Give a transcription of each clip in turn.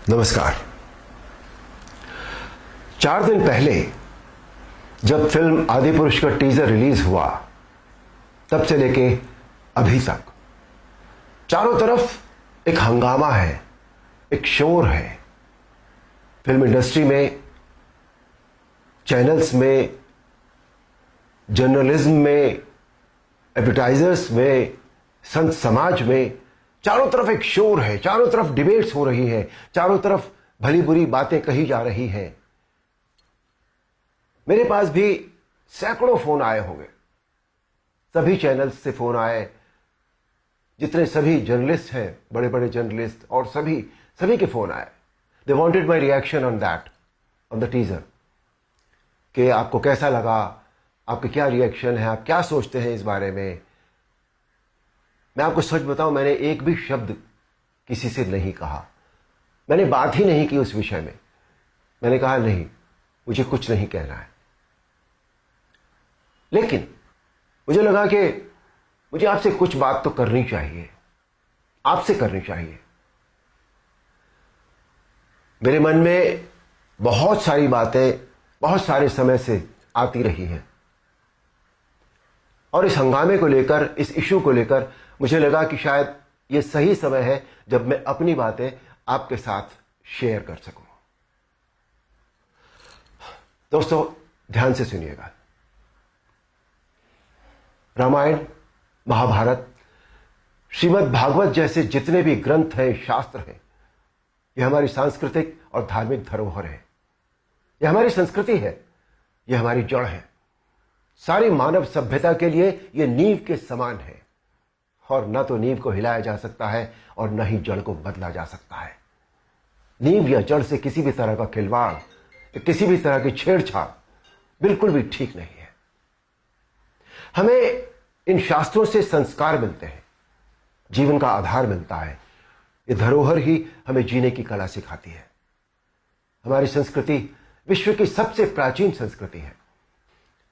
नमस्कार। 4 दिन पहले जब फिल्म आदिपुरुष का टीजर रिलीज हुआ, तब से लेके अभी तक चारों तरफ एक हंगामा है, एक शोर है। फिल्म इंडस्ट्री में, चैनल्स में, जर्नलिज्म में, एडवर्टाइजर्स में, संत समाज में चारों तरफ एक शोर है। चारों तरफ डिबेट्स हो रही है, चारों तरफ भली बुरी बातें कही जा रही हैं। मेरे पास भी सैकड़ों फोन आए होंगे, सभी चैनल्स से फोन आए, जितने सभी जर्नलिस्ट हैं, बड़े बड़े जर्नलिस्ट, और सभी के फोन आए। They wanted my reaction on that, on the teaser, कि आपको कैसा लगा, आपके क्या रिएक्शन है, आप क्या सोचते हैं इस बारे में। मैं आपको सच बताऊं, मैंने एक भी शब्द किसी से नहीं कहा, मैंने बात ही नहीं की उस विषय में। मैंने कहा नहीं, मुझे कुछ नहीं कहना है। लेकिन मुझे लगा कि मुझे आपसे कुछ बात तो करनी चाहिए, आपसे करनी चाहिए। मेरे मन में बहुत सारी बातें बहुत सारे समय से आती रही हैं, और इस हंगामे को लेकर, इस इशू को लेकर मुझे लगा कि शायद यह सही समय है जब मैं अपनी बातें आपके साथ शेयर कर सकूं। दोस्तों, ध्यान से सुनिएगा। रामायण, महाभारत, श्रीमद् भागवत जैसे जितने भी ग्रंथ हैं, शास्त्र हैं, यह हमारी सांस्कृतिक और धार्मिक धरोहर है। यह हमारी संस्कृति है, यह हमारी जड़ है। सारी मानव सभ्यता के लिए यह नींव के समान है, और न तो नींव को हिलाया जा सकता है और न ही जड़ को बदला जा सकता है। नींव या जड़ से किसी भी तरह का खिलवाड़, किसी भी तरह की छेड़छाड़ बिल्कुल भी ठीक नहीं है। हमें इन शास्त्रों से संस्कार मिलते हैं, जीवन का आधार मिलता है। ये धरोहर ही हमें जीने की कला सिखाती है। हमारी संस्कृति विश्व की सबसे प्राचीन संस्कृति है।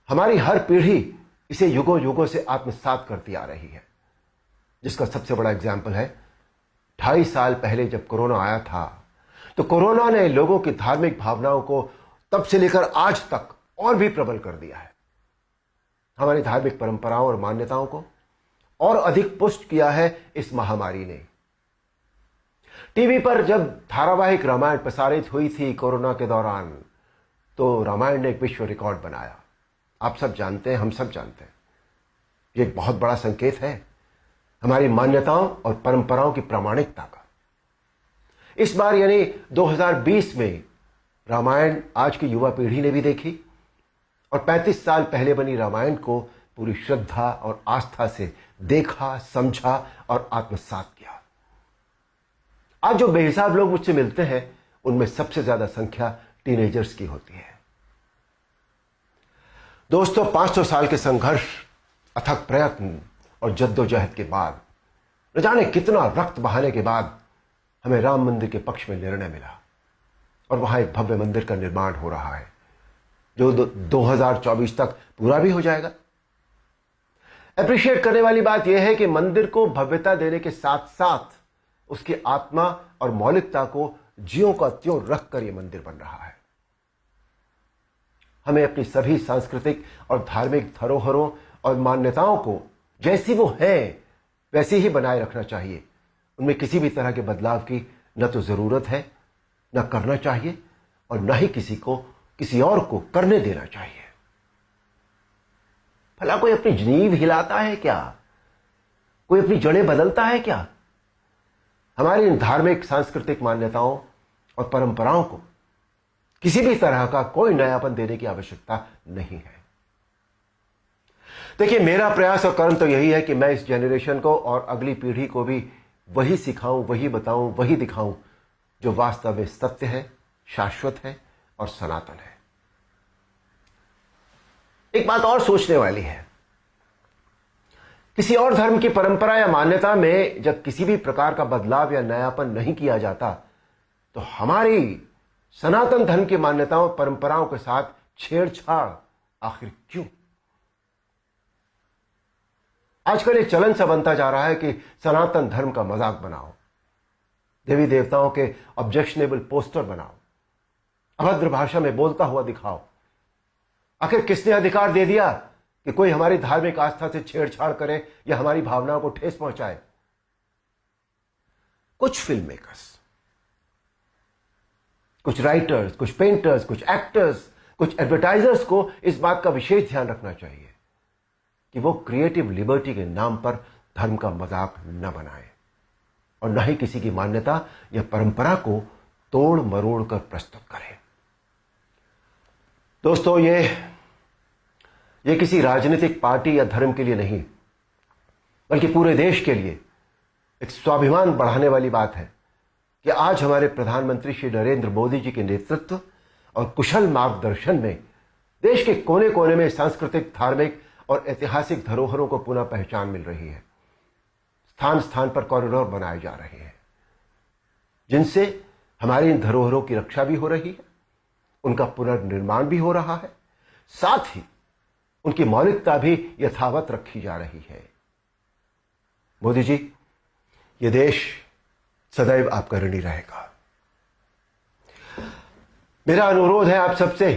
हमारी हर पीढ़ी इसे युगों युगों से आत्मसात करती आ रही है, जिसका सबसे बड़ा एग्जाम्पल है 2.5 साल पहले जब कोरोना आया था, तो कोरोना ने लोगों की धार्मिक भावनाओं को तब से लेकर आज तक और भी प्रबल कर दिया है। हमारी धार्मिक परंपराओं और मान्यताओं को और अधिक पुष्ट किया है इस महामारी ने। टीवी पर जब धारावाहिक रामायण प्रसारित हुई थी कोरोना के दौरान, तो रामायण ने एक विश्व रिकॉर्ड बनाया। आप सब जानते हैं, हम सब जानते हैं, ये एक बहुत बड़ा संकेत है हमारी मान्यताओं और परंपराओं की प्रामाणिकता का। इस बार यानी 2020 में रामायण आज की युवा पीढ़ी ने भी देखी, और 35 साल पहले बनी रामायण को पूरी श्रद्धा और आस्था से देखा, समझा और आत्मसात किया। आज जो बेहिसाब लोग मुझसे मिलते हैं, उनमें सबसे ज्यादा संख्या टीनेजर्स की होती है। दोस्तों, 500 साल के संघर्ष, अथक प्रयत्न और जद्दोजहद के बाद, न जाने कितना रक्त बहाने के बाद, हमें राम मंदिर के पक्ष में निर्णय मिला, और वहां एक भव्य मंदिर का निर्माण हो रहा है, जो 2024 तक पूरा भी हो जाएगा। अप्रिशिएट करने वाली बात यह है कि मंदिर को भव्यता देने के साथ साथ उसकी आत्मा और मौलिकता को ज्यों का त्यों रखकर यह मंदिर बन रहा है। हमें अपनी सभी सांस्कृतिक और धार्मिक धरोहरों और मान्यताओं को जैसी वो हैं वैसी ही बनाए रखना चाहिए। उनमें किसी भी तरह के बदलाव की न तो जरूरत है, न करना चाहिए, और न ही किसी और को करने देना चाहिए। भला कोई अपनी नींव हिलाता है क्या? कोई अपनी जड़ें बदलता है क्या? हमारी इन धार्मिक सांस्कृतिक मान्यताओं और परंपराओं को किसी भी तरह का कोई नयापन देने की आवश्यकता नहीं है। देखिए, मेरा प्रयास और कर्म तो यही है कि मैं इस जनरेशन को और अगली पीढ़ी को भी वही सिखाऊं, वही बताऊं, वही दिखाऊं जो वास्तव में सत्य है, शाश्वत है और सनातन है। एक बात और सोचने वाली है, किसी और धर्म की परंपरा या मान्यता में जब किसी भी प्रकार का बदलाव या नयापन नहीं किया जाता, तो हमारी सनातन धर्म की मान्यताओं, परंपराओं के साथ छेड़छाड़ आखिर क्यों? आजकल एक चलन सा बनता जा रहा है कि सनातन धर्म का मजाक बनाओ। देवी देवताओं के ऑब्जेक्शनेबल पोस्टर बनाओ, अभद्र भाषा में बोलता हुआ दिखाओ। आखिर किसने अधिकार दे दिया कि कोई हमारी धार्मिक आस्था से छेड़छाड़ करे या हमारी भावनाओं को ठेस पहुंचाए? कुछ फिल्म मेकर्स, कुछ राइटर्स, कुछ पेंटर्स, कुछ एक्टर्स, कुछ एडवर्टाइजर्स को इस बात का विशेष ध्यान रखना चाहिए कि वो क्रिएटिव लिबर्टी के नाम पर धर्म का मजाक न बनाए और न ही किसी की मान्यता या परंपरा को तोड़ मरोड़ कर प्रस्तुत करें। दोस्तों, ये किसी राजनीतिक पार्टी या धर्म के लिए नहीं, बल्कि पूरे देश के लिए एक स्वाभिमान बढ़ाने वाली बात है कि आज हमारे प्रधानमंत्री श्री नरेंद्र मोदी जी के नेतृत्व और कुशल मार्गदर्शन में देश के कोने कोने में सांस्कृतिक, धार्मिक और ऐतिहासिक धरोहरों को पुनः पहचान मिल रही है। स्थान स्थान पर कॉरिडोर बनाए जा रहे हैं जिनसे हमारी इन धरोहरों की रक्षा भी हो रही है, उनका पुनर्निर्माण भी हो रहा है, साथ ही उनकी मौलिकता भी यथावत रखी जा रही है। मोदी जी, ये देश सदैव आपका ऋणी रहेगा। मेरा अनुरोध है आप सबसे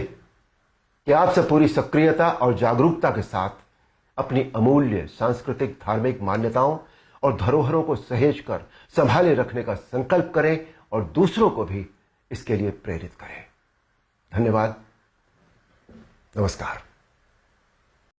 कि आप सब पूरी सक्रियता और जागरूकता के साथ अपनी अमूल्य सांस्कृतिक, धार्मिक मान्यताओं और धरोहरों को सहेज कर संभाले रखने का संकल्प करें और दूसरों को भी इसके लिए प्रेरित करें। धन्यवाद। नमस्कार।